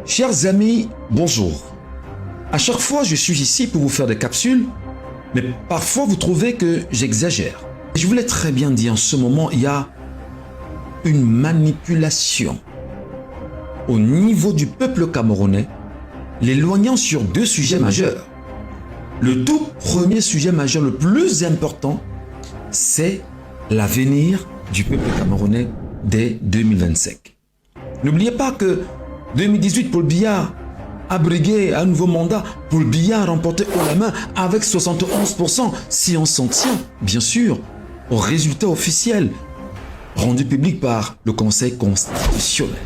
Chers amis, bonjour. À chaque fois, je suis ici pour vous faire des capsules, mais parfois vous trouvez que j'exagère. Je voulais très bien dire, en ce moment, il y a une manipulation au niveau du peuple camerounais, l'éloignant sur deux sujets majeurs. Le tout premier sujet majeur, le plus important, c'est l'avenir du peuple camerounais dès 2025. N'oubliez pas que 2018, Paul Biya a brigué un nouveau mandat. Paul Biya a remporté haut la main avec 71%, si on s'en tient, bien sûr, au résultat officiel rendu public par le Conseil constitutionnel.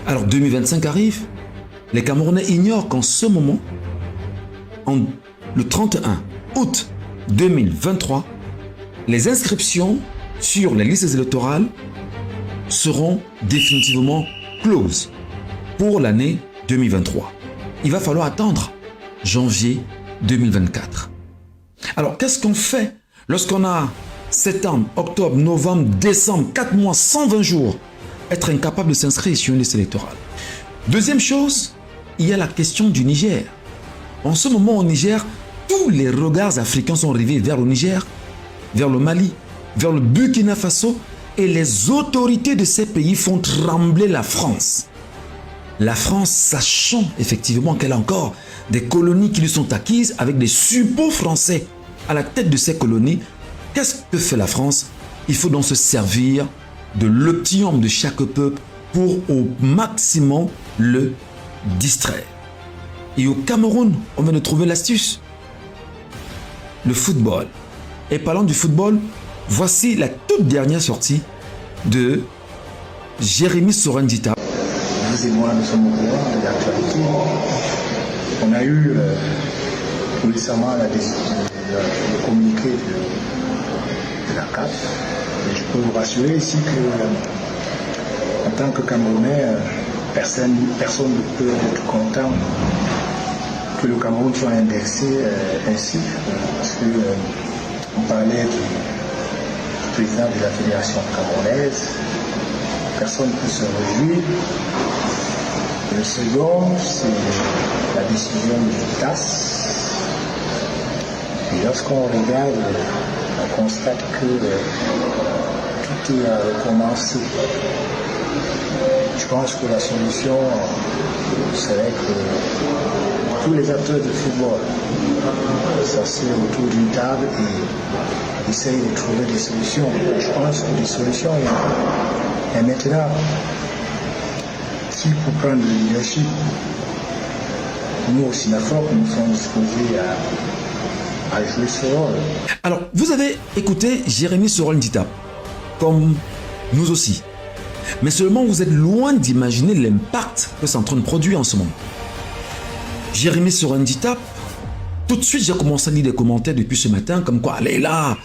Alors 2025 arrive, les Camerounais ignorent qu'en ce moment, le 31 août 2023, les inscriptions sur les listes électorales seront définitivement closes pour l'année 2023. Il va falloir attendre janvier 2024. Alors, qu'est-ce qu'on fait lorsqu'on a septembre, octobre, novembre, décembre, 4 mois, 120 jours, être incapable de s'inscrire sur une liste électorale? Deuxième chose, il y a la question du Niger. En ce moment, au Niger, tous les regards africains sont rivés vers le Niger, vers le Mali, vers le Burkina Faso, et les autorités de ces pays font trembler la France. La France, sachant effectivement qu'elle a encore des colonies qui lui sont acquises avec des suppôts français à la tête de ces colonies, qu'est-ce que fait la France? Il faut donc se servir de l'optimum de chaque peuple pour au maximum le distraire. Et au Cameroun, on vient de trouver l'astuce. Le football. Et parlant du football, voici la toute dernière sortie de Jérémy Sorandita. Vous et moi, nous sommes au courant de l'actualité. On a eu tout récemment le communiqué de la CAF. Et je peux vous rassurer ici que, en tant que Camerounais, personne ne peut être content que le Cameroun soit indexé ainsi. Parce que on parlait du président de la Fédération camerounaise. Personne ne peut se réjouir. Le second, c'est la décision du TAS. Et lorsqu'on regarde, on constate que tout est recommencé. Je pense que la solution serait que tous les acteurs de football s'asseyent autour d'une table et essayent de trouver des solutions. Je pense que des solutions, et maintenant, s'il faut prendre le leadership, nous au Sinafop, nous sommes disposés à jouer ce rôle. Alors, vous avez écouté Jérémy Sorandita, comme nous aussi. Mais seulement, vous êtes loin d'imaginer l'impact que c'est en train de produire en ce moment. Jérémy Sorandita, tout de suite, j'ai commencé à lire des commentaires depuis ce matin, comme quoi, allez là,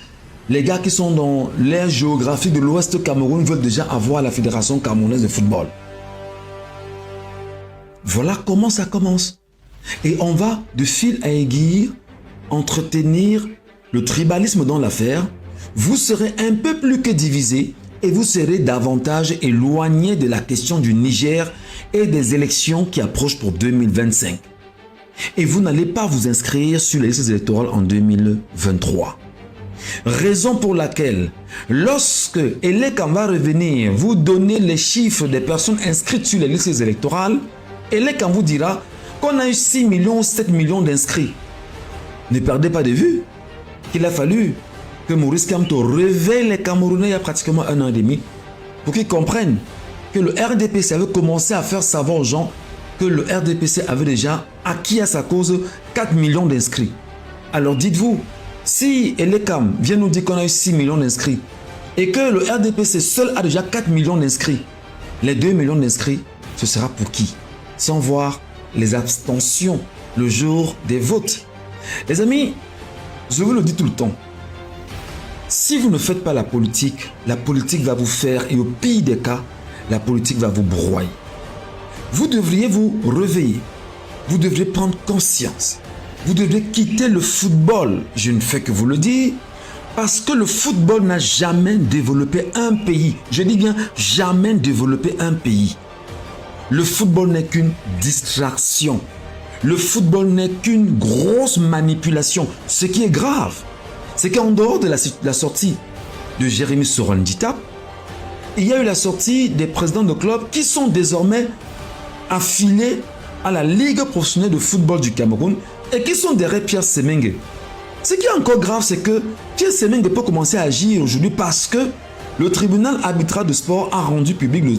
les gars qui sont dans l'aire géographique de l'Ouest Cameroun veulent déjà avoir la Fédération camerounaise de football. Voilà comment ça commence. Et on va de fil à aiguille entretenir le tribalisme dans l'affaire. Vous serez un peu plus que divisé et vous serez davantage éloigné de la question du Niger et des élections qui approchent pour 2025. Et vous n'allez pas vous inscrire sur les listes électorales en 2023. Raison pour laquelle, lorsque Elekam va revenir vous donner les chiffres des personnes inscrites sur les listes électorales, Elekam vous dira qu'on a eu 6 millions ou 7 millions d'inscrits. Ne perdez pas de vue qu'il a fallu que Maurice Kamto réveille les Camerounais il y a pratiquement 1 an et demi pour qu'ils comprennent que le RDPC avait commencé à faire savoir aux gens que le RDPC avait déjà acquis à sa cause 4 millions d'inscrits. Alors dites-vous, si Elekam vient nous dire qu'on a eu 6 millions d'inscrits et que le RDPC seul a déjà 4 millions d'inscrits, les 2 millions d'inscrits, ce sera pour qui? Sans voir les abstentions le jour des votes. Les amis, je vous le dis tout le temps. Si vous ne faites pas la politique va vous faire, et au pire des cas, la politique va vous broyer. Vous devriez vous réveiller. Vous devriez prendre conscience. Vous devez quitter le football. Je ne fais que vous le dire. Parce que le football n'a jamais développé un pays. Je dis bien jamais développé un pays. Le football n'est qu'une distraction. Le football n'est qu'une grosse manipulation. Ce qui est grave, c'est qu'en dehors de la sortie de Jérémy Sorandita, il y a eu la sortie des présidents de clubs qui sont désormais affiliés à la Ligue professionnelle de football du Cameroun et qui sont derrière Pierre Semengue. Ce qui est encore grave, c'est que Pierre Semengue peut commencer à agir aujourd'hui parce que le tribunal arbitral de sport a rendu public le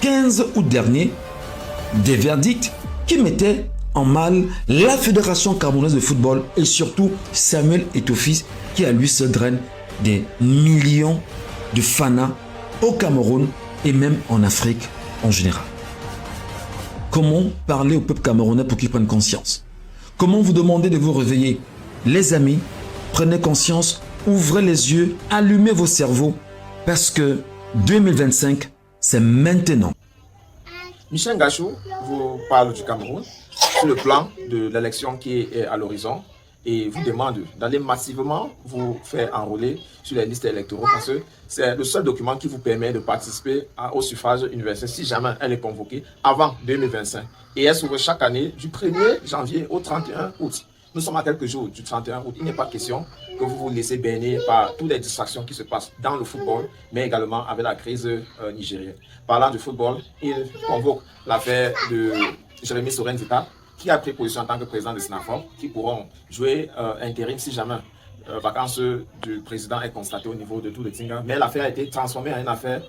15 août dernier des verdicts qui mettaient en mal la Fédération camerounaise de football et surtout Samuel Eto'o qui à lui seul draine des millions de fanas au Cameroun et même en Afrique en général. Comment parler au peuple camerounais pour qu'il prenne conscience? Comment vous demander de vous réveiller? Les amis, prenez conscience, ouvrez les yeux, allumez vos cerveaux parce que 2025, c'est maintenant. Michel Ngachou vous parle du Cameroun sur le plan de l'élection qui est à l'horizon et vous demande d'aller massivement vous faire enrôler sur les listes électoraux parce que c'est le seul document qui vous permet de participer au suffrage universel si jamais elle est convoquée avant 2025. Et elle s'ouvre chaque année du 1er janvier au 31 août. Nous sommes à quelques jours du 31 août. Il n'est pas question que vous vous laissez berner par toutes les distractions qui se passent dans le football, mais également avec la crise nigérienne. Parlant du football, il convoque l'affaire de Jérémy Sorandita, qui a pris position en tant que président de SNAFOP, qui pourront jouer intérim si jamais vacances du président est constatée au niveau de tout le Tinga. Mais l'affaire a été transformée en une affaire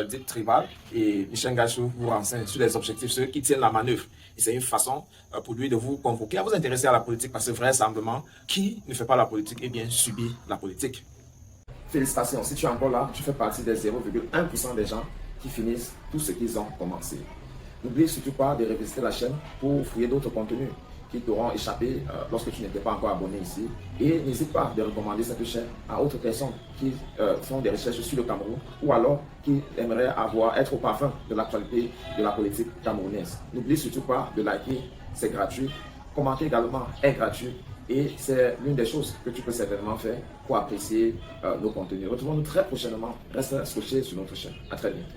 dite tribale et Michel Ngachou vous renseigne sur les objectifs, ceux qui tiennent la manœuvre. Et c'est une façon pour lui de vous convoquer à vous intéresser à la politique parce que vraisemblablement, qui ne fait pas la politique, eh bien subit la politique. Félicitations, si tu es encore là, tu fais partie des 0,1% des gens qui finissent tout ce qu'ils ont commencé. N'oublie surtout pas de revisiter la chaîne pour fouiller d'autres contenus qui t'auront échappé lorsque tu n'étais pas encore abonné ici. Et n'hésite pas de recommander cette chaîne à autres personnes qui font des recherches sur le Cameroun ou alors qui aimeraient être au parfum de l'actualité de la politique camerounaise. N'oublie surtout pas de liker, c'est gratuit. Commenter également est gratuit. Et c'est l'une des choses que tu peux certainement faire pour apprécier nos contenus. Retrouvons-nous très prochainement. Reste scotché sur notre chaîne. À très bientôt.